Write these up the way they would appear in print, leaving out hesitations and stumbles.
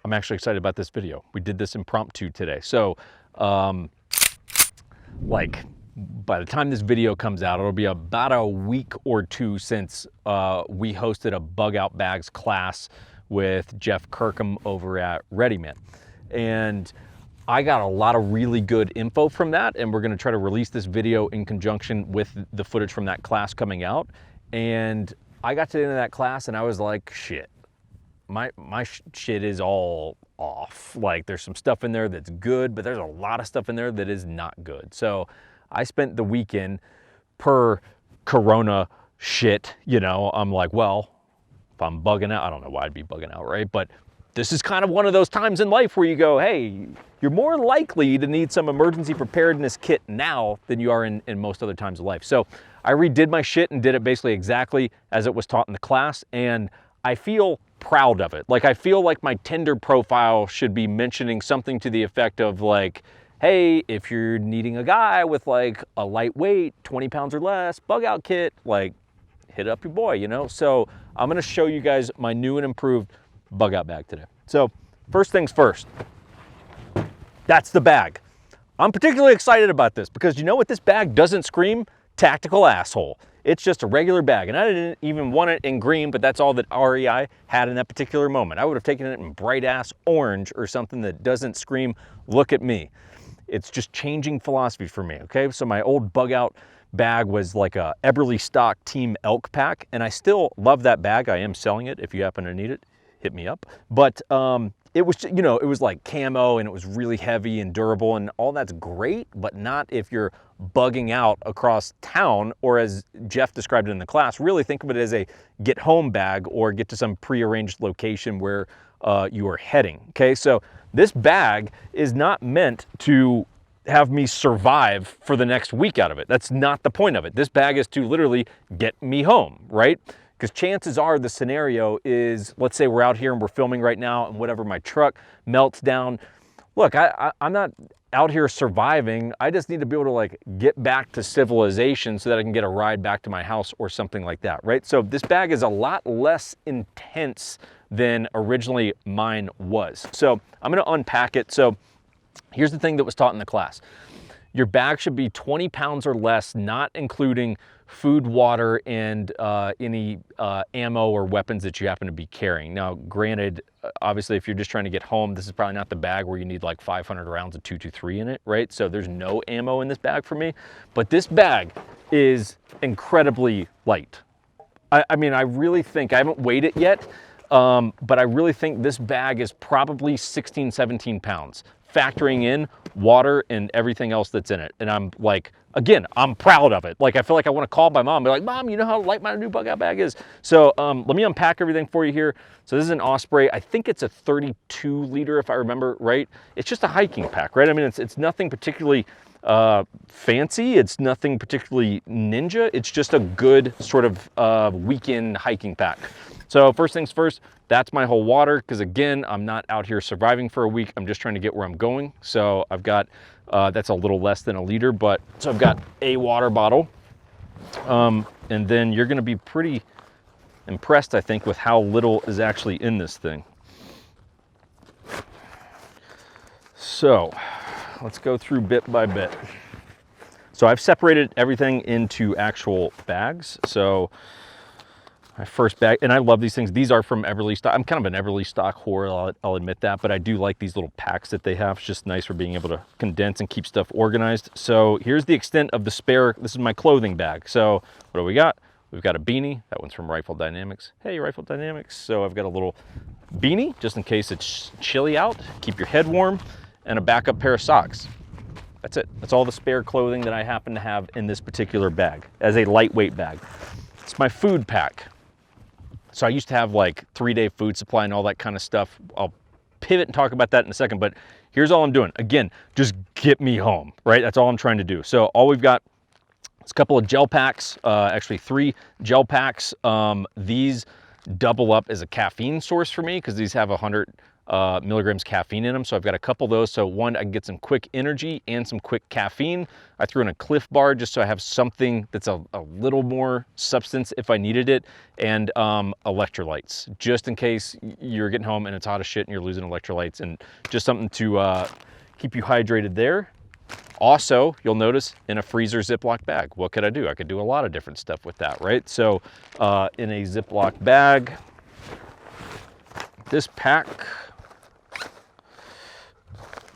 I'm actually excited about this video. We did this impromptu today. So, like, by the time this video comes out, it'll be about a week or two since we hosted a bug out bags class with Jeff Kirkham over at ReadyMint. And I got a lot of really good info from that, and we're gonna try to release this video in conjunction with the footage from that class coming out. And I got to the end of that class and I was like, shit, my shit is all off. Like, there's some stuff in there that's good, but there's a lot of stuff in there that is not good. So I spent the weekend, per Corona shit, you know, I'm like, well, if I'm bugging out, I don't know why I'd be bugging out, right? But this is kind of one of those times in life where you go, hey, you're more likely to need some emergency preparedness kit now than you are in most other times of life. So I redid my shit and did it basically exactly as it was taught in the class, and I feel proud of it. Like, I feel like my Tinder profile should be mentioning something to the effect of like, hey, if you're needing a guy with like a lightweight, 20 pounds or less bug out kit, like, hit up your boy, you know? So I'm gonna show you guys my new and improved bug out bag today. So first things first, that's the bag. I'm particularly excited about this because you know what? This bag doesn't scream tactical asshole. It's just a regular bag, and I didn't even want it in green, but that's all that REI had in that particular moment. I would have taken it in bright ass orange or something that doesn't scream, look at me. It's just changing philosophy for me, okay? So my old bug out bag was like a Eberly stock Team Elk pack, and I still love that bag. I am selling it. If you happen to need it, hit me up. But it was, you know, it was like camo and it was really heavy and durable, and all that's great, but not if you're bugging out across town, or as Jeff described it in the class, really think of it as a get home bag or get to some prearranged location where you are heading, okay? So this bag is not meant to have me survive for the next week out of it. That's not the point of it. This bag is to literally get me home, right? Because chances are the scenario is, let's say we're out here and we're filming right now and whatever, my truck melts down. Look, I'm not out here surviving. I just need to be able to like get back to civilization so that I can get a ride back to my house or something like that, right? So this bag is a lot less intense than originally mine was. So I'm gonna unpack it. So here's the thing that was taught in the class. Your bag should be 20 pounds or less, not including food, water, and any ammo or weapons that you happen to be carrying. Now, granted, obviously, if you're just trying to get home, this is probably not the bag where you need like 500 rounds of .223 in it, right? So there's no ammo in this bag for me, but this bag is incredibly light. I mean, I really think, I haven't weighed it yet, but I really think this bag is probably 16, 17 pounds, factoring in water and everything else that's in it. And I'm like, again, I'm proud of it. Like, I feel like I want to call my mom and be like, Mom, you know how light my new bug out bag is? So let me unpack everything for you here. So this is an Osprey. I think it's a 32 liter, if I remember right. It's just a hiking pack, right? I mean, it's nothing particularly fancy. It's nothing particularly ninja. It's just a good sort of weekend hiking pack. So first things first, that's my whole water, because again, I'm not out here surviving for a week. I'm just trying to get where I'm going. So I've got, that's a little less than a liter, but so I've got a water bottle. And then you're gonna be pretty impressed, I think, with how little is actually in this thing. So let's go through bit by bit. So I've separated everything into actual bags. So my first bag, and I love these things. These are from Eberly stock. I'm kind of an Eberly stock whore, I'll admit that, but I do like these little packs that they have. It's just nice for being able to condense and keep stuff organized. So here's the extent of the spare. This is my clothing bag. So what do we got? We've got a beanie. That one's from Rifle Dynamics. Hey, Rifle Dynamics. So I've got a little beanie just in case it's chilly out. Keep your head warm, and a backup pair of socks. That's it. That's all the spare clothing that I happen to have in this particular bag as a lightweight bag. It's my food pack. So I used to have like 3-day food supply and all that kind of stuff. I'll pivot and talk about that in a second, but here's all I'm doing. Again, just get me home, right? That's all I'm trying to do. So all we've got is a couple of gel packs, actually 3 gel packs. These double up as a caffeine source for me because these have 100 milligrams caffeine in them. So I've got a couple of those. So one, I can get some quick energy and some quick caffeine. I threw in a Cliff Bar just so I have something that's a little more substance if I needed it, and electrolytes, just in case you're getting home and it's hot as shit and you're losing electrolytes, and just something to keep you hydrated there. Also, you'll notice in a freezer Ziploc bag. What could I do? I could do a lot of different stuff with that, right? So in a Ziploc bag, this pack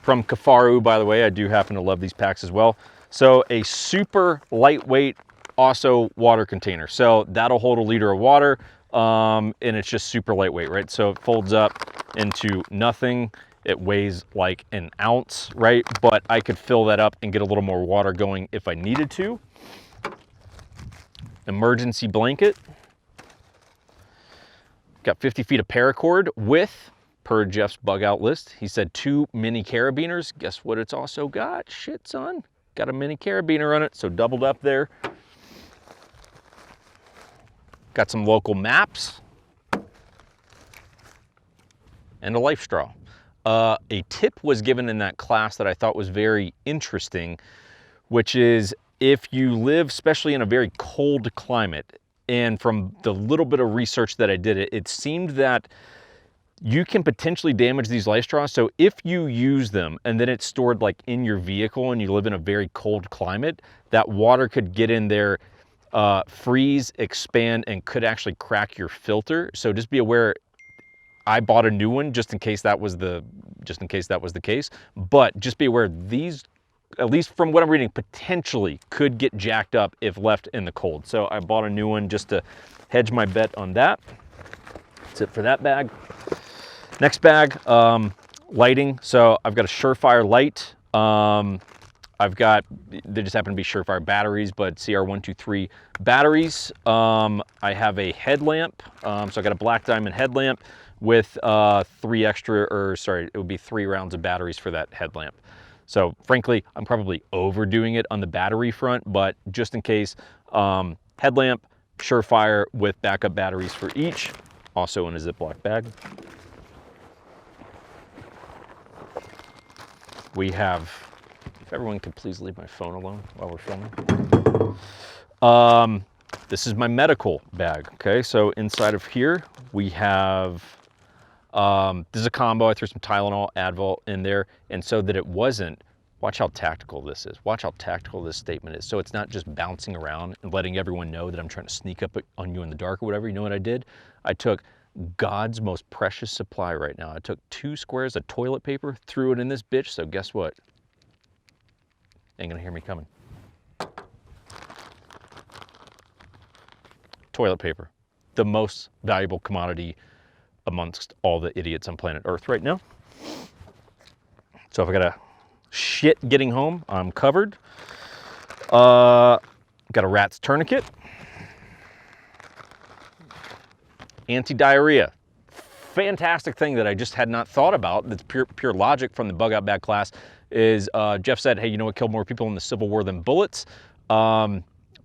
from Kafaru, by the way, I do happen to love these packs as well. So a super lightweight, also water container. So that'll hold 1 liter of water, and it's just super lightweight, right? So it folds up into nothing. It weighs like an ounce, right? But I could fill that up and get a little more water going if I needed to. Emergency blanket. Got 50 feet of paracord with, per Jeff's bug out list, he said 2 mini carabiners. Guess what it's also got? Shit, son. Got a mini carabiner on it, so doubled up there. Got some local maps. And a Lifestraw. A tip was given in that class that I thought was very interesting, which is if you live, especially in a very cold climate, and from the little bit of research that I did, it seemed that you can potentially damage these Lifestraws. So if you use them and then it's stored like in your vehicle and you live in a very cold climate, that water could get in there, freeze, expand, and could actually crack your filter. So just be aware. I bought a new one just in case that was the case. But just be aware, these, at least from what I'm reading, potentially could get jacked up if left in the cold. So I bought a new one just to hedge my bet on that. That's it for that bag. Next bag, lighting. So I've got a Surefire light. They just happen to be Surefire batteries, but CR123 batteries. I have a headlamp. So I got a black diamond headlamp with 3 rounds of batteries for that headlamp. So frankly, I'm probably overdoing it on the battery front, but just in case, headlamp, Surefire with backup batteries for each, also in a Ziploc bag. We have, if everyone could please leave my phone alone while we're filming. This is my medical bag, okay? So inside of here, we have, this is a combo. I threw some Tylenol, Advil in there, and so that it wasn't, watch how tactical this is. Watch how tactical this statement is. So it's not just bouncing around and letting everyone know that I'm trying to sneak up on you in the dark or whatever. You know what I did? I took God's most precious supply right now. I took 2 squares of toilet paper, threw it in this bitch, so guess what? Ain't gonna hear me coming. Toilet paper, the most valuable commodity amongst all the idiots on planet Earth right now. So if I got a shit getting home, I'm covered. Got a rat's tourniquet. Anti-diarrhea. Fantastic thing that I just had not thought about. That's pure logic from the bug out bag class is Jeff said, hey, you know what killed more people in the Civil War than bullets?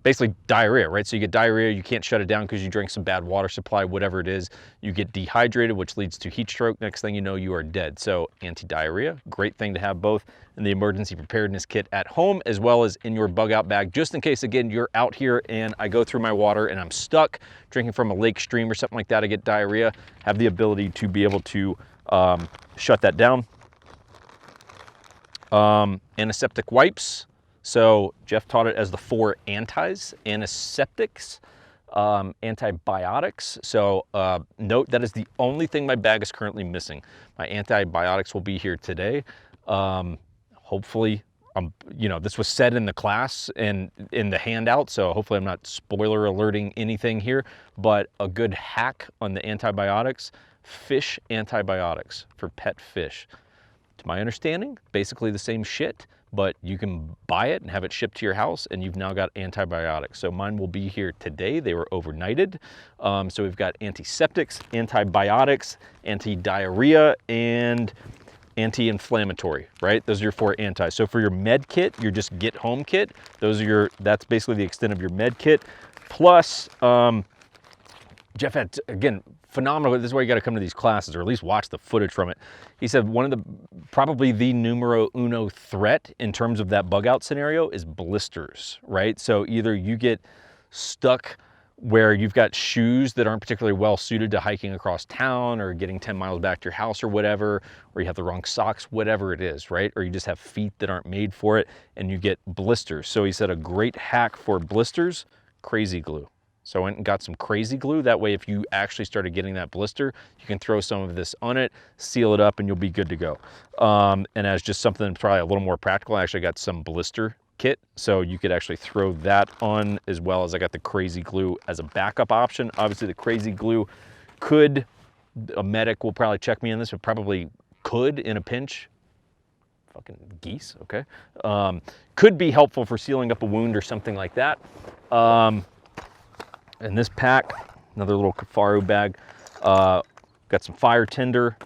Basically diarrhea, right? So you get diarrhea, you can't shut it down because you drink some bad water supply, whatever it is. You get dehydrated, which leads to heat stroke. Next thing you know, you are dead. So anti-diarrhea, great thing to have both in the emergency preparedness kit at home as well as in your bug out bag, just in case, again, you're out here and I go through my water and I'm stuck drinking from a lake, stream, or something like that, I get diarrhea, have the ability to be able to shut that down. Antiseptic wipes. So Jeff taught it as the 4 antis, antiseptics, antibiotics. So note that is the only thing my bag is currently missing. My antibiotics will be here today. Hopefully, this was said in the class and in the handout, so hopefully I'm not spoiler alerting anything here, but a good hack on the antibiotics, fish antibiotics for pet fish. To my understanding, basically the same shit, but you can buy it and have it shipped to your house and you've now got antibiotics. So mine will be here today. They were overnighted. So we've got antiseptics, antibiotics, anti-diarrhea, and anti-inflammatory, right? Those are your 4 anti. So for your med kit, your just get home kit, that's basically the extent of your med kit. Plus, Jeff had, again, phenomenal. This is why you got to come to these classes, or at least watch the footage from it. He said one of the, probably the numero uno threat in terms of that bug out scenario is blisters, right? So either you get stuck where you've got shoes that aren't particularly well suited to hiking across town or getting 10 miles back to your house or whatever, or you have the wrong socks, whatever it is, right? Or you just have feet that aren't made for it and you get blisters. So he said a great hack for blisters, crazy glue. So I went and got some crazy glue. That way, if you actually started getting that blister, you can throw some of this on it, seal it up, and you'll be good to go. And as just something probably a little more practical, I actually got some Blister Kit. So you could actually throw that on, as well as I got the crazy glue as a backup option. Obviously, the crazy glue could, a medic will probably check me on this, but probably could in a pinch. Fucking geese, okay. Could be helpful for sealing up a wound or something like that. In this pack, another little Kafaru bag, got some fire tinder,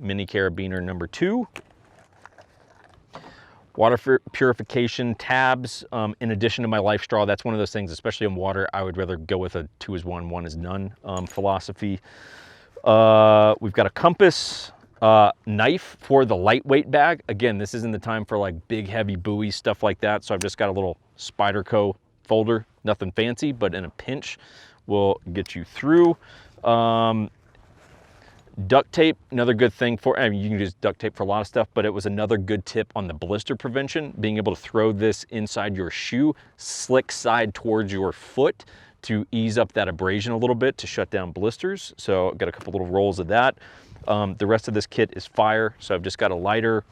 mini carabiner number 2, water purification tabs, in addition to my Lifestraw. That's one of those things, especially in water, I would rather go with a 2 is 1, 1 is none philosophy. We've got a compass, knife for the lightweight bag. Again, this isn't the time for like big heavy buoys, stuff like that. So I've just got a little Spyderco folder, nothing fancy, but in a pinch will get you through. Duct tape, another good thing for, I mean, you can use duct tape for a lot of stuff, but it was another good tip on the blister prevention, being able to throw this inside your shoe, slick side towards your foot to ease up that abrasion a little bit to shut down blisters. So I've got a couple little rolls of that. The rest of this kit is fire. So I've just got a lighter,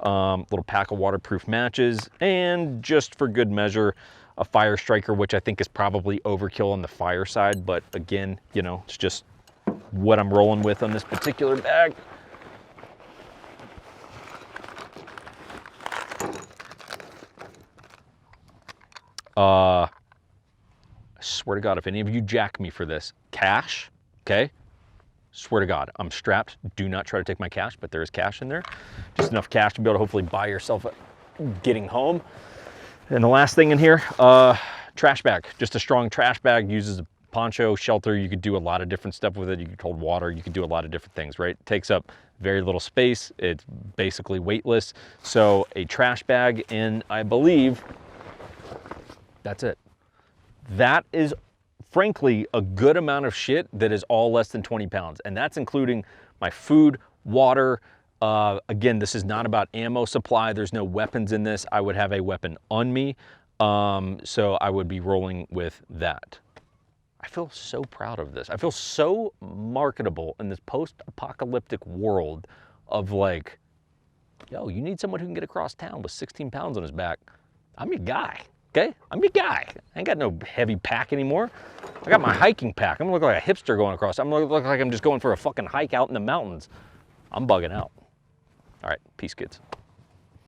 little pack of waterproof matches, and just for good measure, a fire striker, which I think is probably overkill on the fire side, but again, you know, it's just what I'm rolling with on this particular bag. I swear to God, if any of you jack me for this, cash, okay? Swear to God, I'm strapped. Do not try to take my cash, but there is cash in there. Just enough cash to be able to hopefully buy yourself getting home. And the last thing in here, trash bag. Just a strong trash bag, uses a poncho, shelter. You could do a lot of different stuff with it. You could hold water. You could do a lot of different things, right? It takes up very little space. It's basically weightless. So a trash bag, and I believe that's it. That is, frankly, a good amount of shit that is all less than 20 pounds. And that's including my food, water. Again, this is not about ammo supply. There's no weapons in this. I would have a weapon on me. So I would be rolling with that. I feel so proud of this. I feel so marketable in this post-apocalyptic world of like, yo, you need someone who can get across town with 16 pounds on his back. I'm your guy, okay? I'm your guy. I ain't got no heavy pack anymore. I got my hiking pack. I'm gonna look like a hipster going across. I'm gonna look like I'm just going for a fucking hike out in the mountains. I'm bugging out. All right, peace, kids.